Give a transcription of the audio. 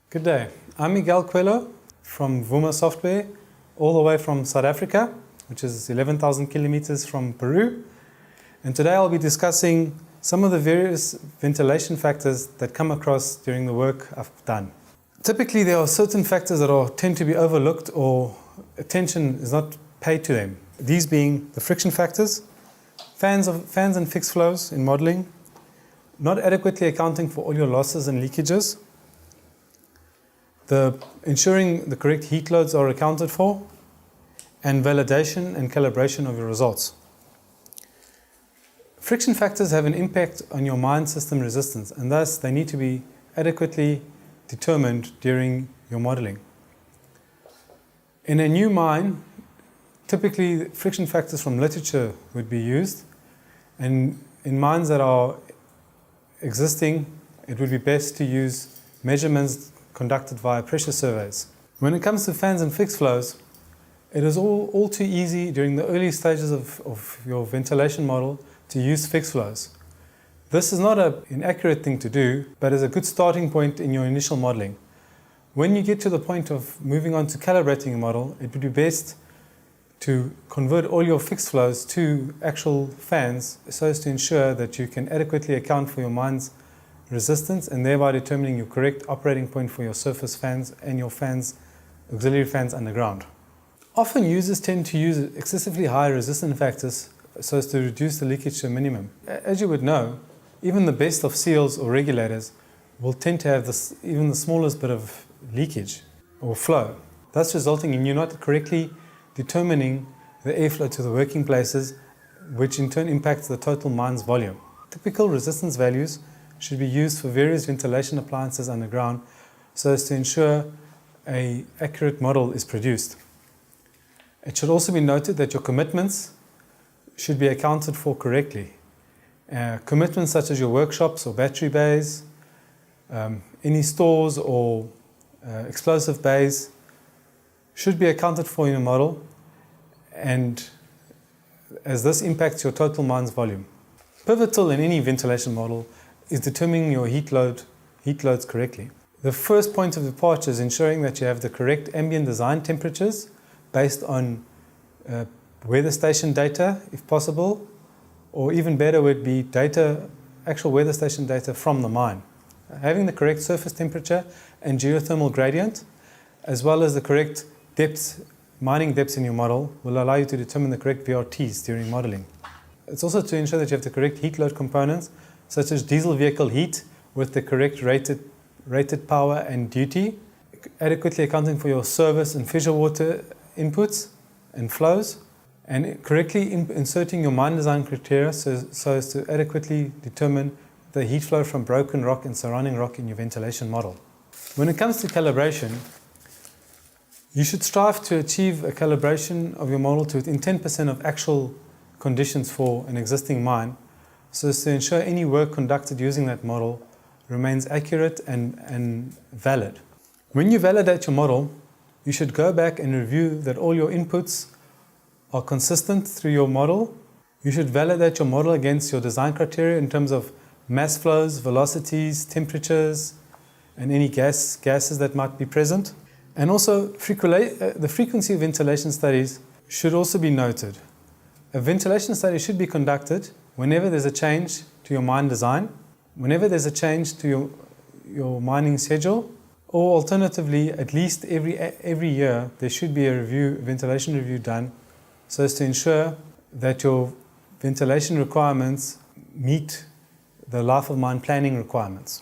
Good day. I'm Miguel Cohelo from VUMA software, all the way from South Africa, which is 11,000 kilometers from Peru. And today I'll be discussing some of the various ventilation factors that come across during the work I've done. Typically, there are certain factors that tend to be overlooked or attention is not paid to them. These being the friction factors, fans and fixed flows in modeling, not adequately accounting for all your losses and leakages, ensuring the correct heat loads are accounted for, and validation and calibration of your results. Friction factors have an impact on your mine system resistance, and thus they need to be adequately determined during your modeling. In a new mine, typically friction factors from literature would be used, and in mines that are existing, it would be best to use measurements conducted via pressure surveys. When it comes to fans and fixed flows, it is all too easy during the early stages of your ventilation model to use fixed flows. This is not an inaccurate thing to do, but is a good starting point in your initial modeling. When you get to the point of moving on to calibrating a model, it would be best to convert all your fixed flows to actual fans so as to ensure that you can adequately account for your mine's resistance and thereby determining your correct operating point for your surface fans and your auxiliary fans underground. Often users tend to use excessively high resistance factors so as to reduce the leakage to a minimum. As you would know, even the best of seals or regulators will tend to have even the smallest bit of leakage or flow, thus resulting in you not correctly determining the airflow to the working places, which in turn impacts the total mine's volume. Typical resistance values should be used for various ventilation appliances underground so as to ensure an accurate model is produced. It should also be noted that your commitments should be accounted for correctly. Commitments such as your workshops or battery bays, any stores or explosive bays should be accounted for in your model, and as this impacts your total mine's volume. Pivotal in any ventilation model is determining your heat loads correctly. The first point of departure is ensuring that you have the correct ambient design temperatures based on weather station data, if possible, or even better would be actual weather station data from the mine. Having the correct surface temperature and geothermal gradient, as well as the correct mining depths in your model, will allow you to determine the correct VRTs during modeling. It's also to ensure that you have the correct heat load components, such as diesel vehicle heat with the correct rated power and duty, adequately accounting for your service and fissure water inputs and flows, and correctly inserting your mine design criteria so as to adequately determine the heat flow from broken rock and surrounding rock in your ventilation model. When it comes to calibration, you should strive to achieve a calibration of your model to within 10% of actual conditions for an existing mine, so as to ensure any work conducted using that model remains accurate and valid. When you validate your model, you should go back and review that all your inputs are consistent through your model. You should validate your model against your design criteria in terms of mass flows, velocities, temperatures, and any gases that might be present. And also, the frequency of ventilation studies should also be noted. A ventilation study should be conducted whenever there's a change to your mine design, whenever there's a change to your mining schedule, or alternatively, at least every year, there should be a ventilation review done so as to ensure that your ventilation requirements meet the life of mine planning requirements.